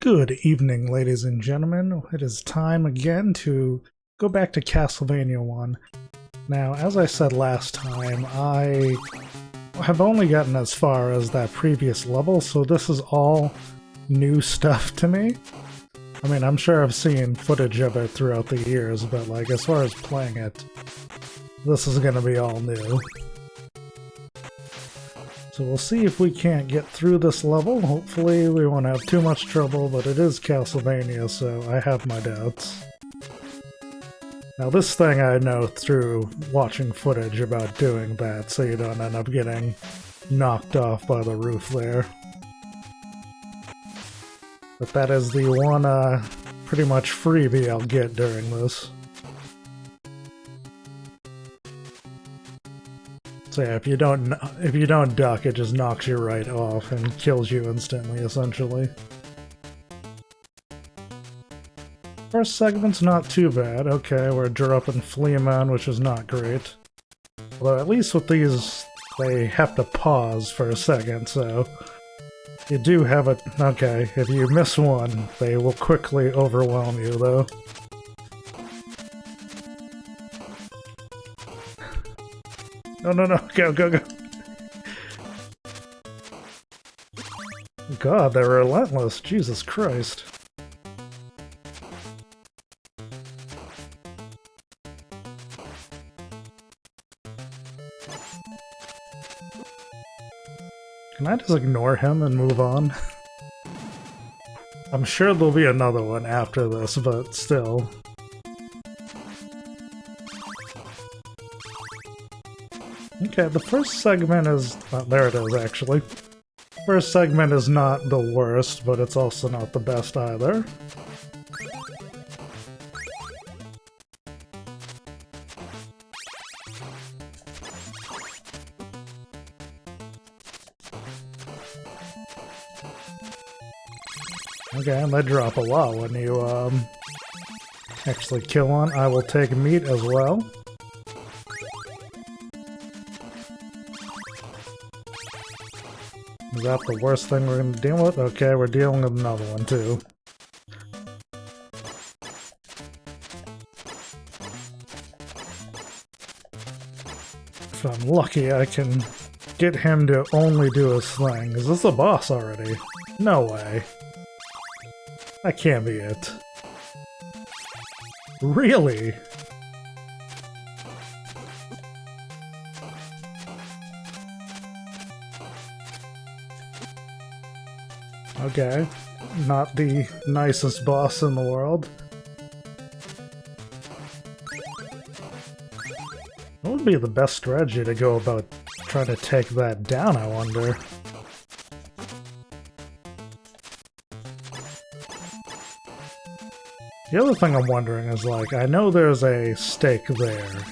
Good evening, ladies and gentlemen. It is time again to go back to CastleVania 1. Now, as I said last time, I have only gotten as far as that previous level, so this is all new stuff to me. I mean, I'm sure I've seen footage of it throughout the years, but like, as far as playing it, this is gonna be all new. So we'll see if we can't get through this level. Hopefully we won't have too much trouble, but it is CastleVania, so I have my doubts. Now this thing I know through watching footage about doing that, so you don't end up getting knocked off by the roof there. But that is the one pretty much freebie I'll get during this. So yeah, if you don't duck, it just knocks you right off and kills you instantly, essentially. First segment's not too bad. Okay, we're dropping Fleaman, which is not great. Although at least with these, they have to pause for a second, so you do have it. Okay, if you miss one, they will quickly overwhelm you, though. No, go. God, they're relentless, Jesus Christ. Can I just ignore him and move on? I'm sure there'll be another one after this, but still. Okay, the first segment is... there it is, actually. First segment is not the worst, but it's also not the best either. Okay, and they drop a lot when you actually kill one. I will take meat as well. Is that the worst thing we're going to deal with? Okay, we're dealing with another one too. If I'm lucky, I can get him to only do his thing. Is this a boss already? No way. That can't be it. Really? Okay, not the nicest boss in the world. What would be the best strategy to go about trying to take that down, I wonder? The other thing I'm wondering is, like, I know there's a stake there.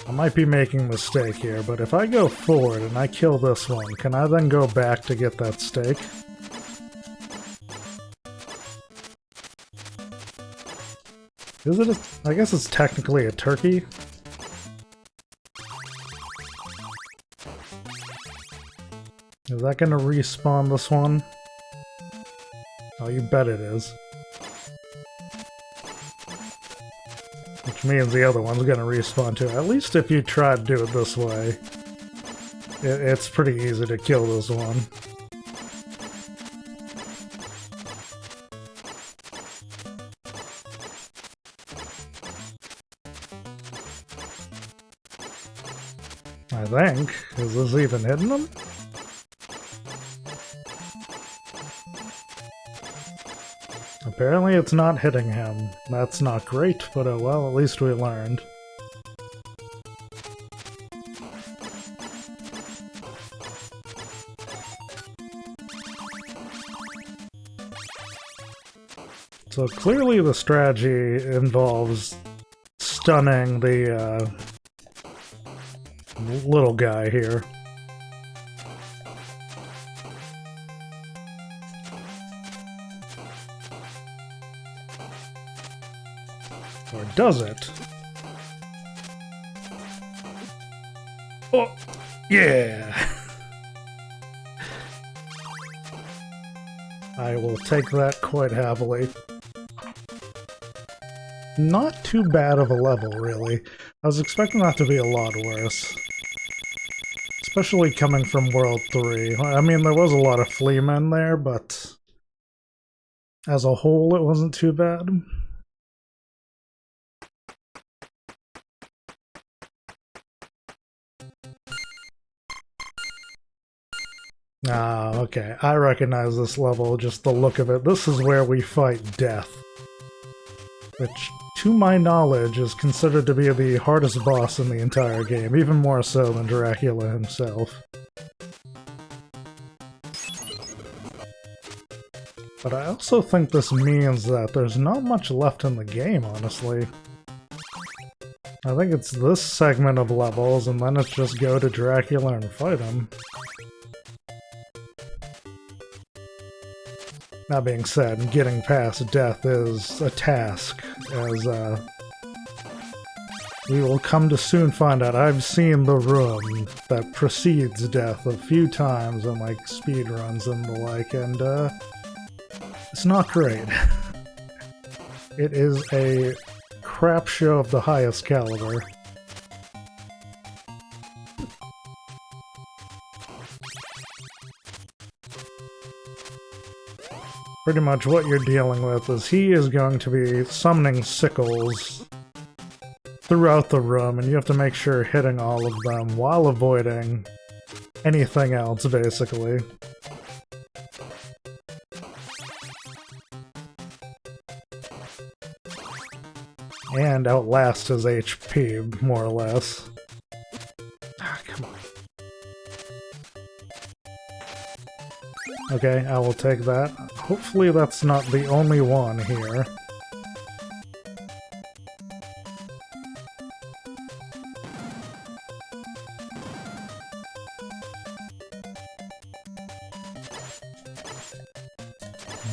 I might be making a mistake here, but if I go forward and I kill this one, can I then go back to get that stake? Is it I guess it's technically a turkey. Is that gonna respawn this one? Oh, you bet it is. Which means the other one's gonna respawn too. At least if you try to do it this way, it's pretty easy to kill this one. I think. Is this even hitting them? Apparently it's not hitting him. That's not great, but oh well, at least we learned. So clearly the strategy involves stunning the little guy here. Or does it? Oh, yeah! I will take that quite happily. Not too bad of a level, really. I was expecting that to be a lot worse. Especially coming from World 3. I mean, there was a lot of fleamen there, but as a whole, it wasn't too bad. Ah, okay. I recognize this level, just the look of it. This is where we fight Death. Which, to my knowledge, is considered to be the hardest boss in the entire game, even more so than Dracula himself. But I also think this means that there's not much left in the game, honestly. I think it's this segment of levels, and then it's just go to Dracula and fight him. That being said, getting past Death is a task, as we will come to soon find out. I've seen the room that precedes Death a few times in like speedruns and the like, and it's not great. It is a crap show of the highest caliber. Pretty much what you're dealing with is he is going to be summoning sickles throughout the room, and you have to make sure you're hitting all of them while avoiding anything else, basically. And outlast his HP, more or less. Ah, come on. Okay, I will take that. Hopefully that's not the only one here.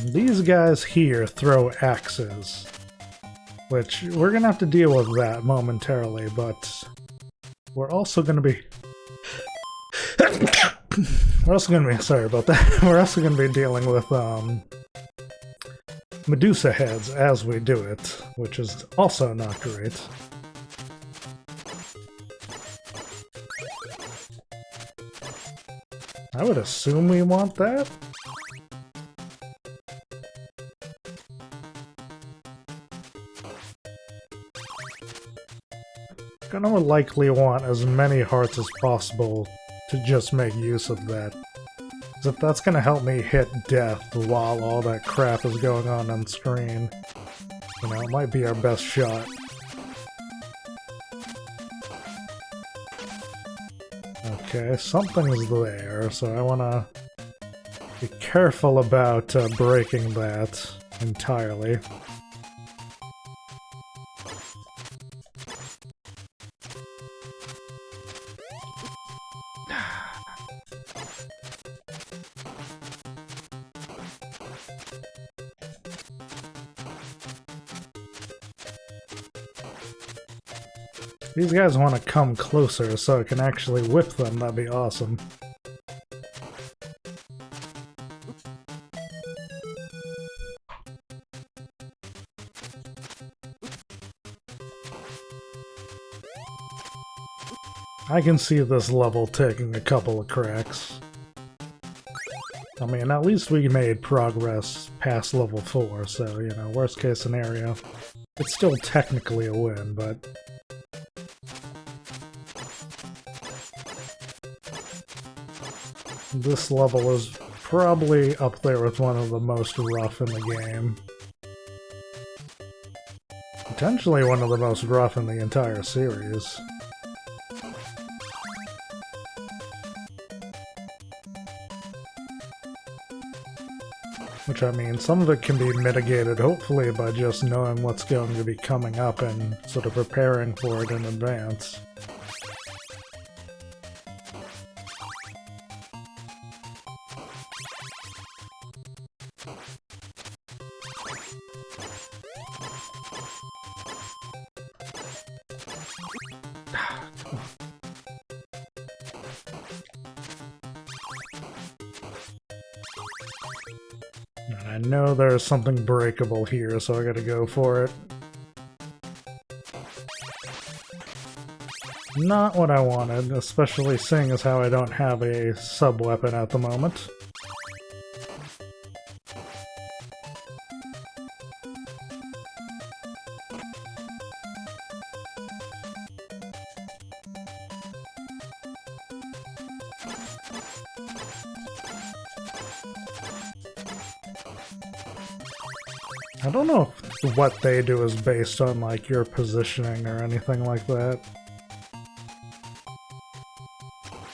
These guys here throw axes, which we're gonna have to deal with that momentarily, but we're also gonna be... sorry about that. We're also gonna be dealing with, Medusa heads as we do it, which is also not great. I would assume we want that. Gonna likely want as many hearts as possible to just make use of that. If that's gonna help me hit Death while all that crap is going on screen, you know, it might be our best shot. Okay, something's there, so I wanna be careful about breaking that entirely. These guys want to come closer so I can actually whip them, that'd be awesome. I can see this level taking a couple of cracks. I mean, at least we made progress past level 4, so, you know, worst case scenario. It's still technically a win, but... this level is probably up there with one of the most rough in the game. Potentially one of the most rough in the entire series. Which, I mean, some of it can be mitigated, hopefully, by just knowing what's going to be coming up and sort of preparing for it in advance. And I know there's something breakable here, so I gotta go for it. Not what I wanted, especially seeing as how I don't have a sub-weapon at the moment. I don't know if what they do is based on, like, your positioning or anything like that.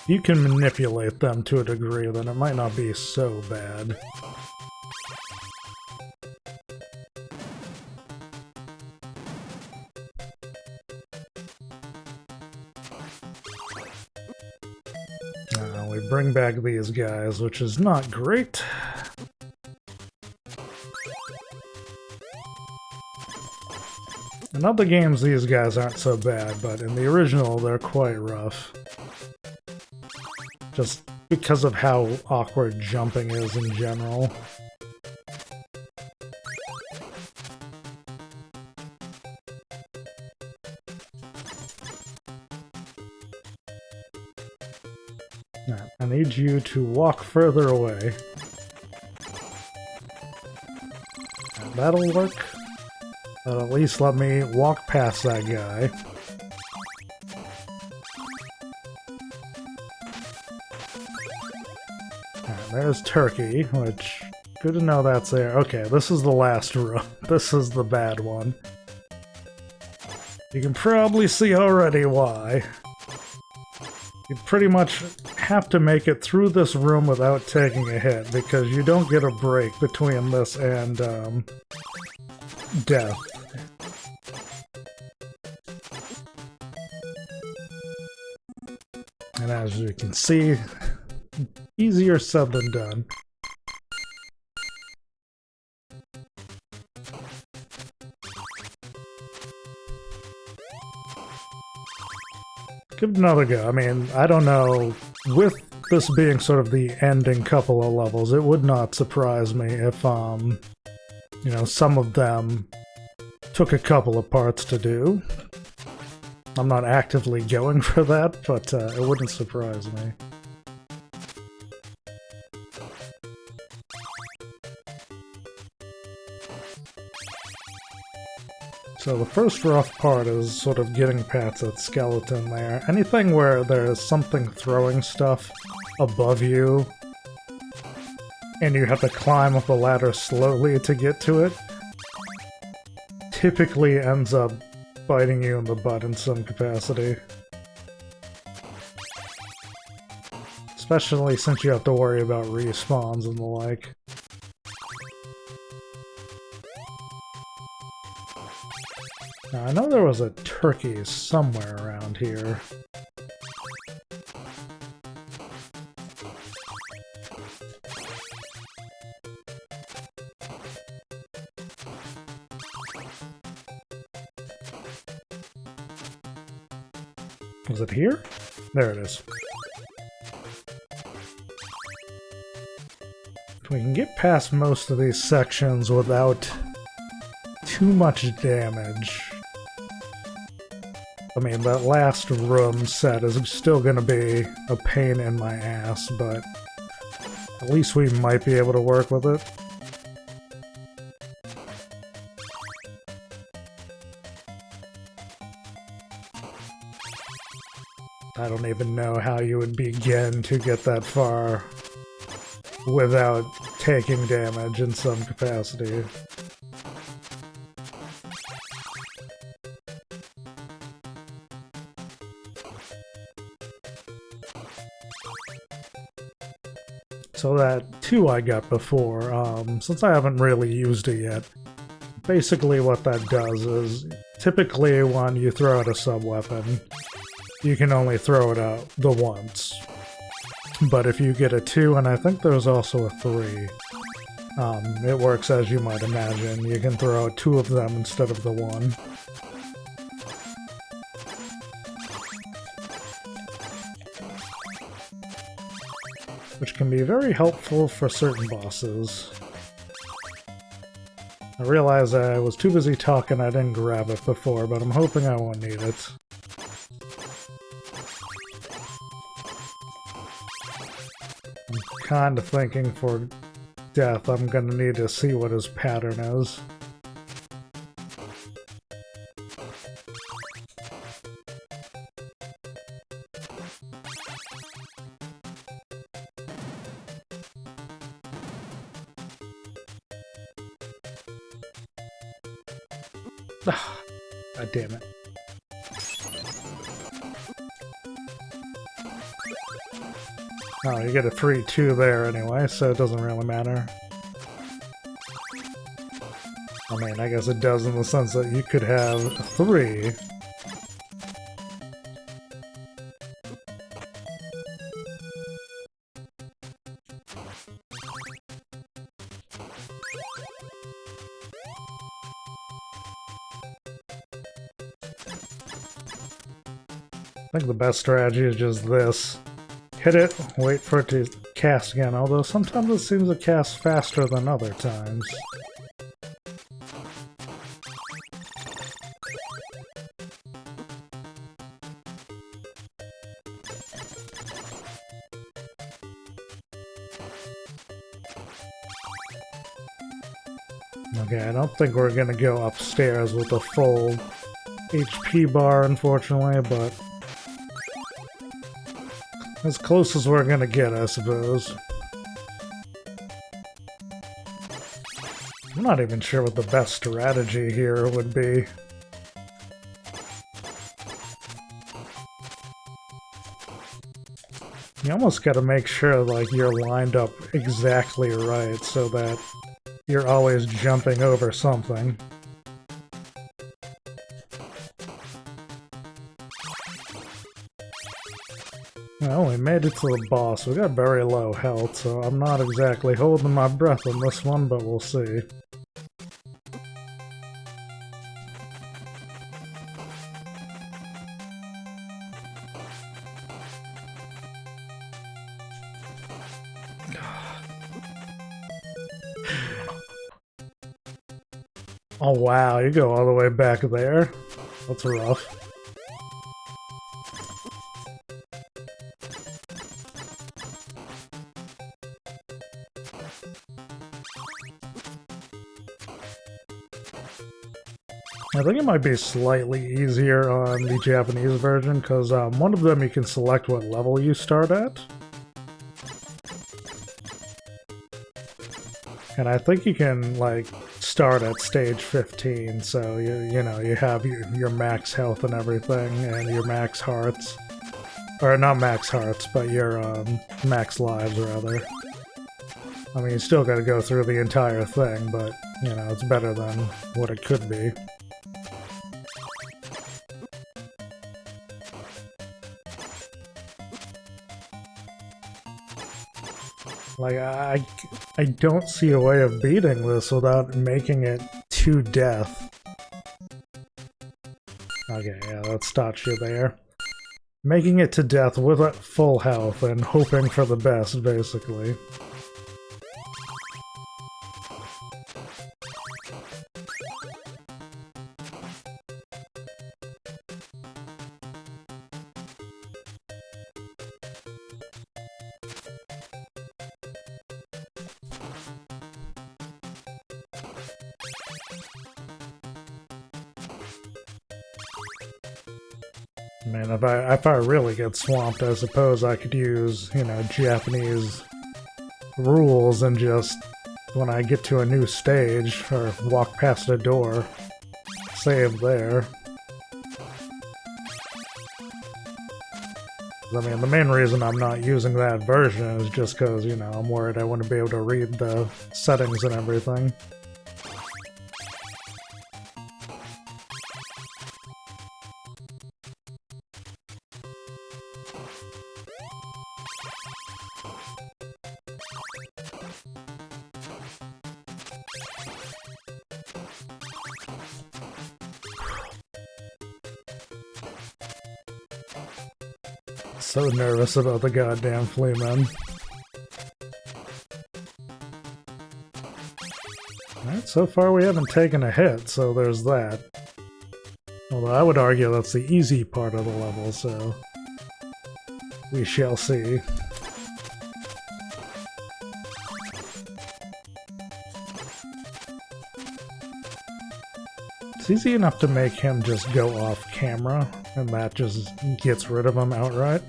You can manipulate them to a degree, then it might not be so bad. We bring back these guys, which is not great. In other games, these guys aren't so bad, but in the original, they're quite rough. Just because of how awkward jumping is in general. Now, I need you to walk further away. That'll work. That'll at least let me walk past that guy. There's Turkey, which, good to know that's there. Okay, this is the last room. This is the bad one. You can probably see already why. You pretty much have to make it through this room without taking a hit, because you don't get a break between this and, death. And as you can see, easier said than done. Give it another go. I mean, I don't know, with this being sort of the ending couple of levels, it would not surprise me if, you know, some of them took a couple of parts to do. I'm not actively going for that, but it wouldn't surprise me. So the first rough part is sort of getting past that skeleton there. Anything where there's something throwing stuff above you, and you have to climb up a ladder slowly to get to it, typically ends up biting you in the butt in some capacity. Especially since you have to worry about respawns and the like. Now, I know there was a turkey somewhere around here. Was it here? There it is. We can get past most of these sections without too much damage. I mean, that last room set is still gonna be a pain in my ass, but at least we might be able to work with it. I don't even know how you would begin to get that far without taking damage in some capacity. So that 2 I got before, since I haven't really used it yet, basically what that does is, typically when you throw out a sub-weapon, you can only throw it out the once. But if you get a 2, and I think there's also a 3, it works as you might imagine. You can throw out 2 of them instead of the 1. Which can be very helpful for certain bosses. I realized I was too busy talking, I didn't grab it before, but I'm hoping I won't need it. I'm kind of thinking for death I'm gonna need to see what his pattern is. God damn it. Oh, you get a 3-2 there anyway, so it doesn't really matter. I mean, I guess it does in the sense that you could have 3. I think the best strategy is just this. Hit it, wait for it to cast again, although sometimes it seems to cast faster than other times. Okay, I don't think we're gonna go upstairs with a full HP bar, unfortunately, but as close as we're gonna get, I suppose. I'm not even sure what the best strategy here would be. You almost gotta make sure like you're lined up exactly right so that you're always jumping over something. Well, we made it to the boss. We got very low health, so I'm not exactly holding my breath on this one, but we'll see. Oh wow, you go all the way back there? That's rough. I think it might be slightly easier on the Japanese version, because one of them you can select what level you start at. And I think you can, like, start at stage 15, so you know, you have your max health and everything, and your max hearts. Or not max hearts, but your max lives, rather. I mean, you still gotta go through the entire thing, but, you know, it's better than what it could be. Like, I don't see a way of beating this without making it to death. Okay, yeah, let's start you there. Making it to death with a full health and hoping for the best, basically. Man, if I really get swamped, I suppose I could use, you know, Japanese rules and just, when I get to a new stage, or walk past a door, save there. I mean, the main reason I'm not using that version is just because, you know, I'm worried I wouldn't be able to read the settings and everything. So nervous about the goddamn fleamen. Alright, so far we haven't taken a hit, so there's that. Although I would argue that's the easy part of the level, so we shall see. It's easy enough to make him just go off camera, and that just gets rid of him outright.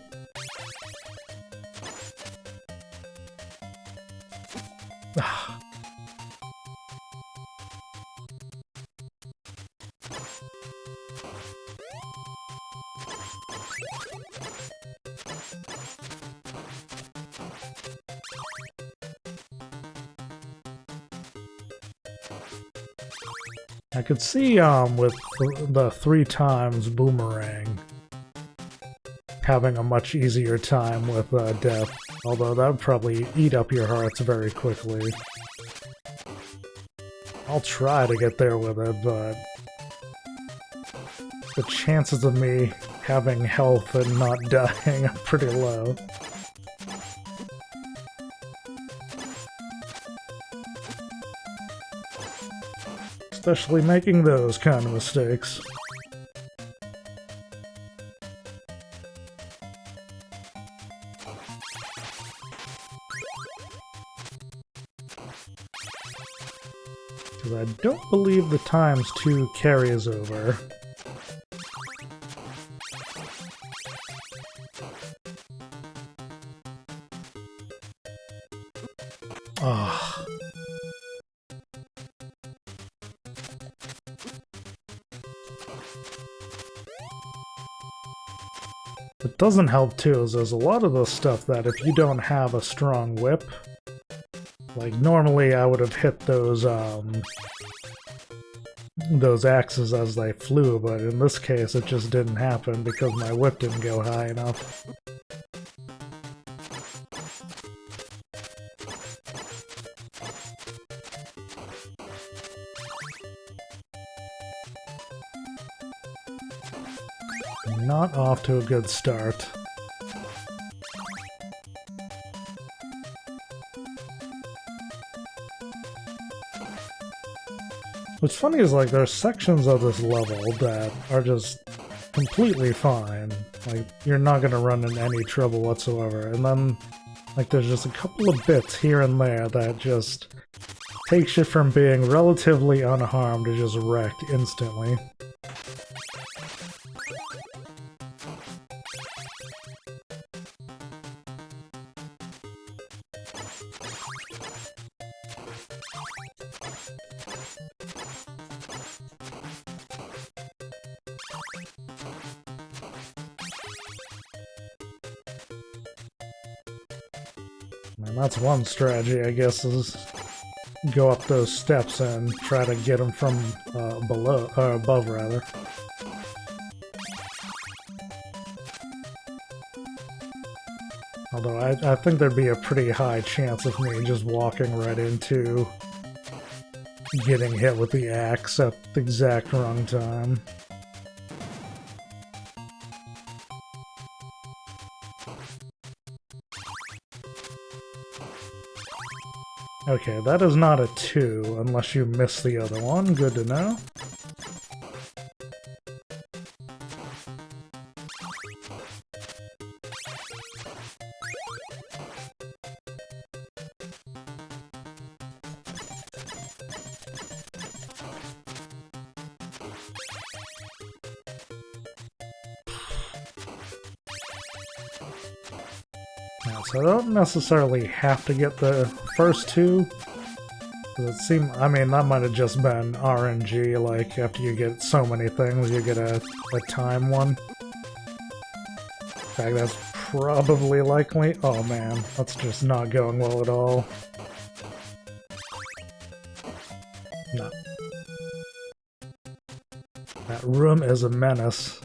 I could see with the 3 times boomerang having a much easier time with death, although that would probably eat up your hearts very quickly. I'll try to get there with it, but the chances of me having health and not dying are pretty low. Especially making those kind of mistakes. Because I don't believe the ×2 carries over. Ah. What doesn't help too is there's a lot of the stuff that if you don't have a strong whip, like normally I would have hit those axes as they flew, but in this case it just didn't happen because my whip didn't go high enough. Not off to a good start. What's funny is like there's sections of this level that are just completely fine. Like you're not gonna run into any trouble whatsoever. And then like there's just a couple of bits here and there that just takes you from being relatively unharmed to just wrecked instantly. And that's one strategy, I guess, is go up those steps and try to get them from above, rather. Although I think there'd be a pretty high chance of me just walking right into getting hit with the axe at the exact wrong time. Okay, that is not a 2, unless you miss the other one. Good to know. So I don't necessarily have to get the first 2. It seemed, I mean, that might have just been RNG, like after you get so many things, you get a time one. In fact, that's probably likely. Oh man, that's just not going well at all. No. That room is a menace.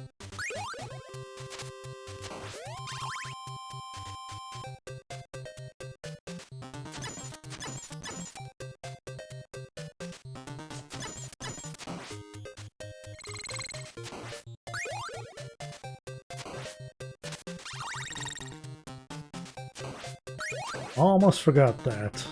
Almost forgot that.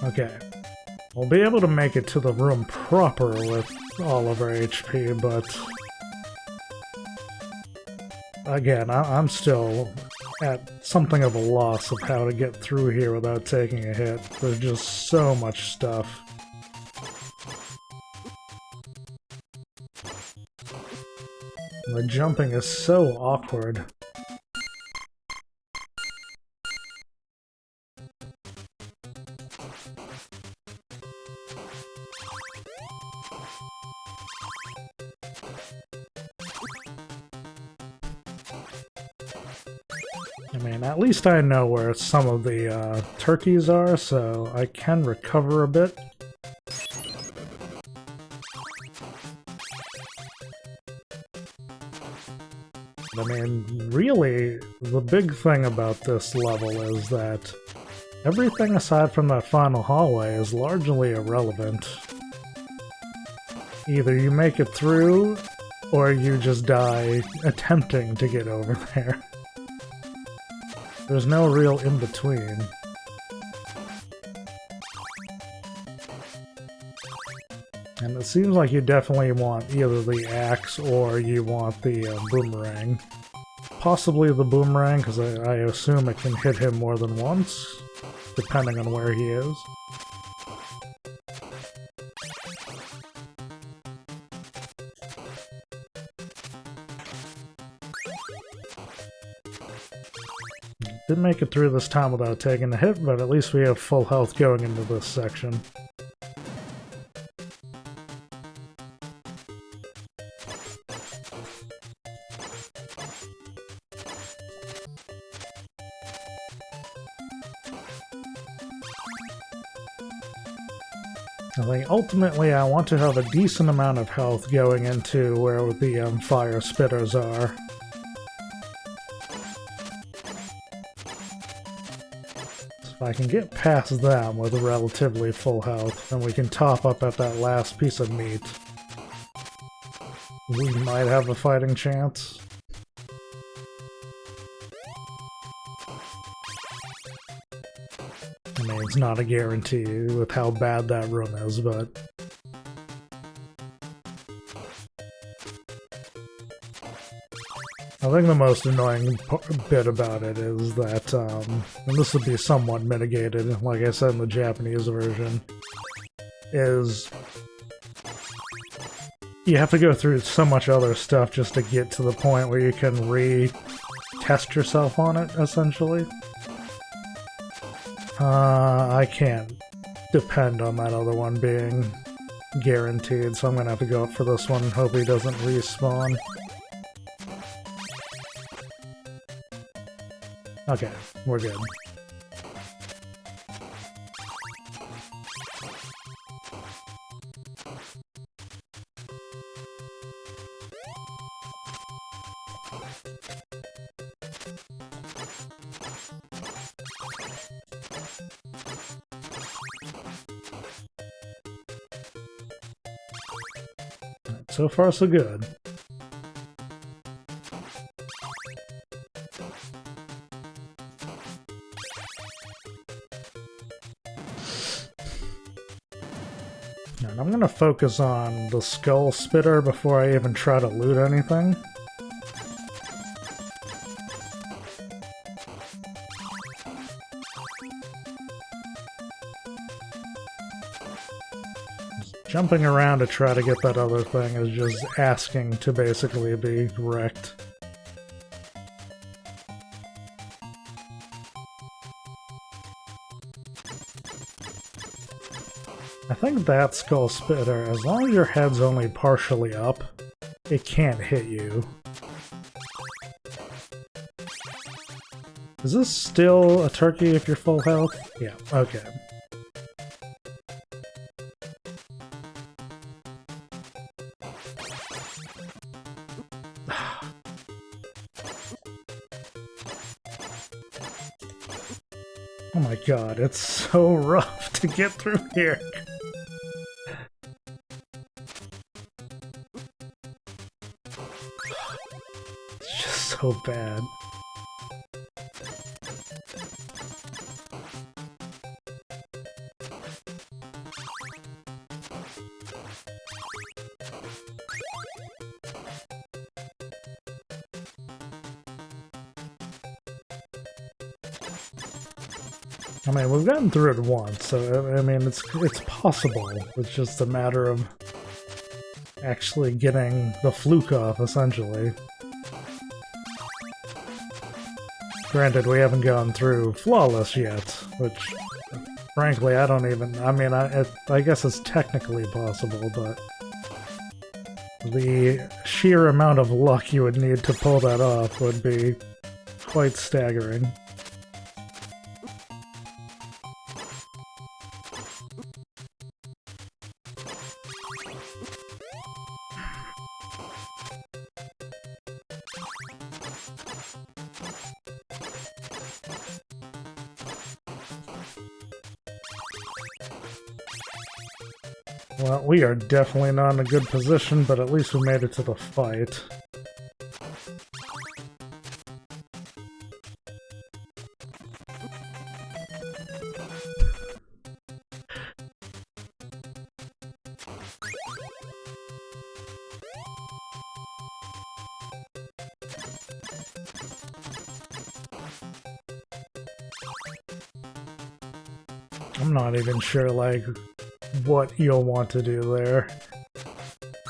Okay. We'll be able to make it to the room proper with all of our HP, but... Again, I'm still at something of a loss of how to get through here without taking a hit. There's just so much stuff. The jumping is so awkward. I mean, at least I know where some of the turkeys are, so I can recover a bit. I mean, really, the big thing about this level is that everything aside from that final hallway is largely irrelevant. Either you make it through, or you just die attempting to get over there. There's no real in-between. And it seems like you definitely want either the axe or you want the boomerang. Possibly the boomerang, because I assume it can hit him more than once, depending on where he is. Didn't make it through this time without taking a hit, but at least we have full health going into this section. I think ultimately I want to have a decent amount of health going into where the fire spitters are. If I can get past them with relatively full health, then we can top up at that last piece of meat. We might have a fighting chance. I mean, it's not a guarantee with how bad that room is, but... I think the most annoying bit about it is that, and this would be somewhat mitigated, like I said in the Japanese version, is you have to go through so much other stuff just to get to the point where you can re-test yourself on it, essentially. I can't depend on that other one being guaranteed, so I'm gonna have to go up for this one and hope he doesn't respawn. Okay, we're good. So far, so good. And I'm gonna focus on the skull spitter before I even try to loot anything. Jumping around to try to get that other thing is just asking to basically be wrecked. I think that skull spitter, as long as your head's only partially up, it can't hit you. Is this still a turkey if you're full health? Yeah, okay. Oh my god, it's so rough to get through here. It's just so bad. I mean, we've gotten through it once, so I mean, it's possible. It's just a matter of actually getting the fluke off, essentially. Granted, we haven't gone through Flawless yet, which, frankly, I don't even... I mean, I guess it's technically possible, but the sheer amount of luck you would need to pull that off would be quite staggering. Well, we are definitely not in a good position, but at least we made it to the fight. I'm not even sure, like, what you'll want to do there.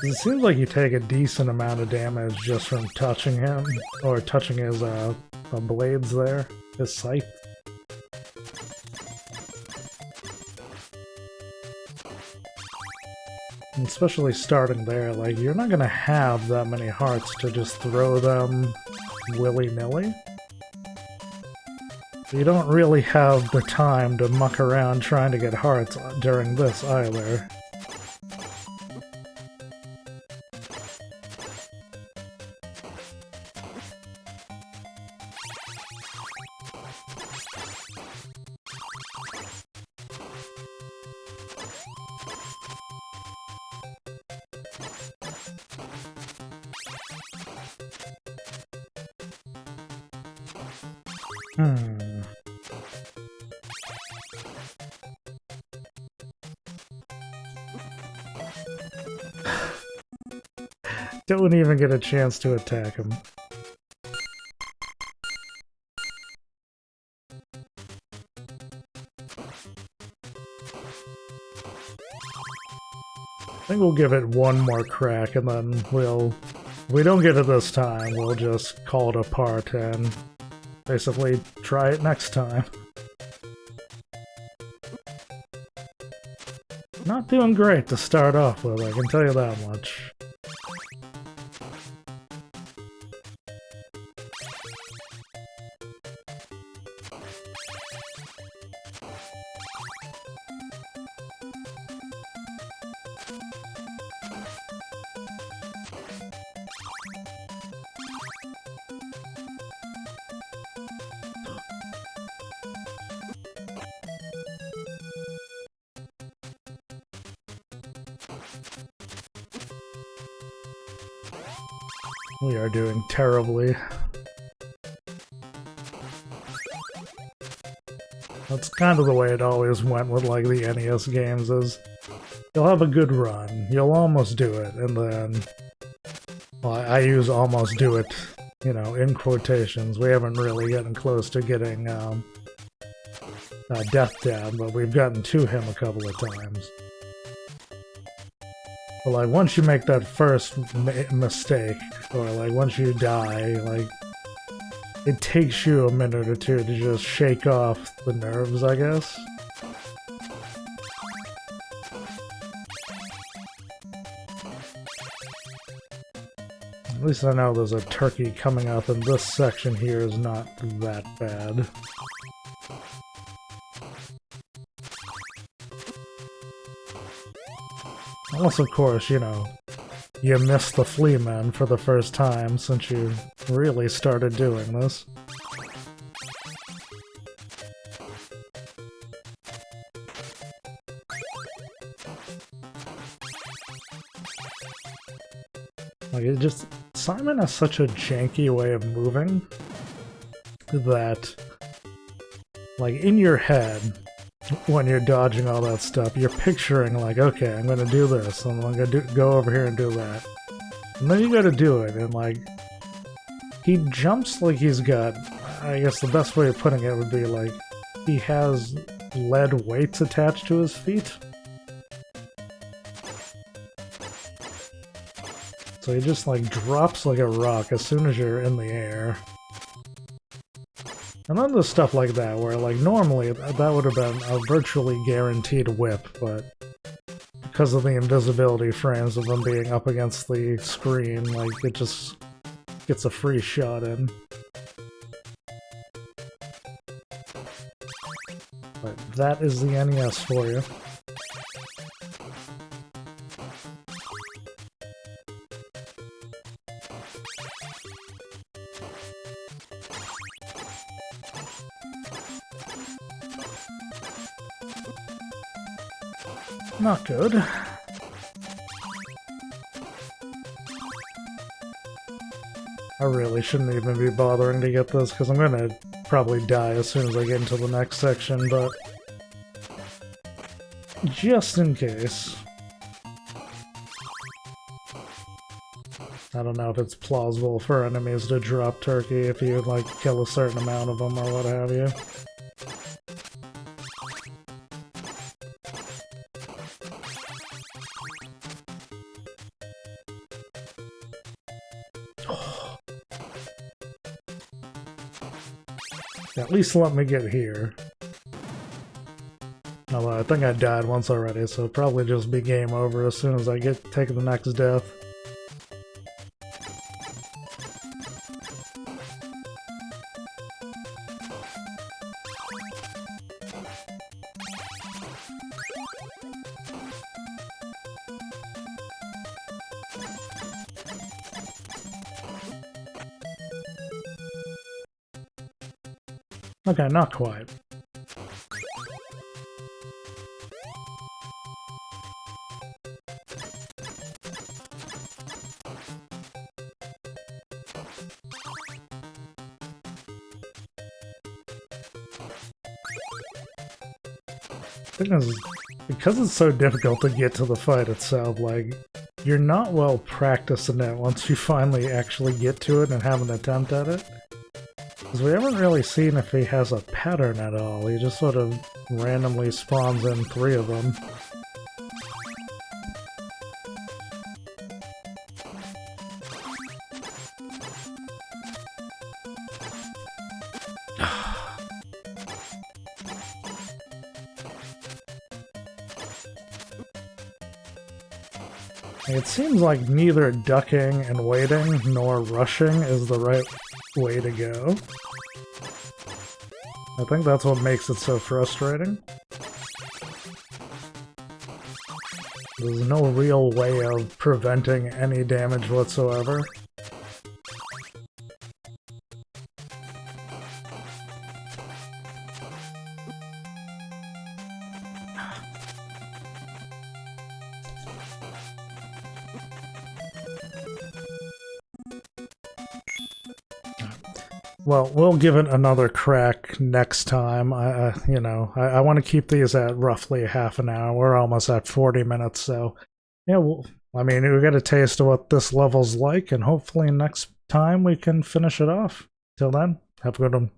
It seems like you take a decent amount of damage just from touching him, or touching his blades there, his scythe. And especially starting there, like, you're not gonna have that many hearts to just throw them willy-nilly. You don't really have the time to muck around trying to get hearts during this either. Don't even get a chance to attack him. I think we'll give it one more crack and then if we don't get it this time, we'll just call it apart and basically try it next time. Not doing great to start off with, I can tell you that much. We are doing terribly. That's kind of the way it always went with, like, the NES games, is you'll have a good run, you'll almost do it, and then... Well, I use almost do it, you know, in quotations. We haven't really gotten close to getting Death Dab, but we've gotten to him a couple of times. But, like, once you make that first mistake, or, like, once you die, like, it takes you a minute or two to just shake off the nerves, I guess. At least I know there's a turkey coming up, and this section here is not that bad. Unless, of course, you know, you missed the flea men for the first time since you really started doing this. Like, it just... Simon has such a janky way of moving that, like, in your head, when you're dodging all that stuff, you're picturing, like, okay, I'm gonna do this, and I'm gonna go over here and do that. And then you gotta do it, and, like, he jumps like he's got... I guess the best way of putting it would be, like, he has lead weights attached to his feet. So he just like drops like a rock as soon as you're in the air. And then there's stuff like that where like normally that would have been a virtually guaranteed whip, but because of the invisibility frames of them being up against the screen, like it just gets a free shot in. But that is the NES for you. Not good. I really shouldn't even be bothering to get this, because I'm gonna probably die as soon as I get into the next section, but just in case. I don't know if it's plausible for enemies to drop turkey if you, like, kill a certain amount of them or what have you. At least let me get here. Although I think I died once already, so it'll probably just be game over as soon as I take the next death. Okay, not quite. The thing is, because it's so difficult to get to the fight itself, like, you're not well practiced in it once you finally actually get to it and have an attempt at it. Because we haven't really seen if he has a pattern at all. He just sort of randomly spawns in 3 of them. It seems like neither ducking and waiting nor rushing is the right way to go. I think that's what makes it so frustrating. There's no real way of preventing any damage whatsoever. Well, we'll give it another crack next time. I want to keep these at roughly half an hour. We're almost at 40 minutes, so yeah. I mean, we got a taste of what this level's like, and hopefully next time we can finish it off. Till then, have a good one.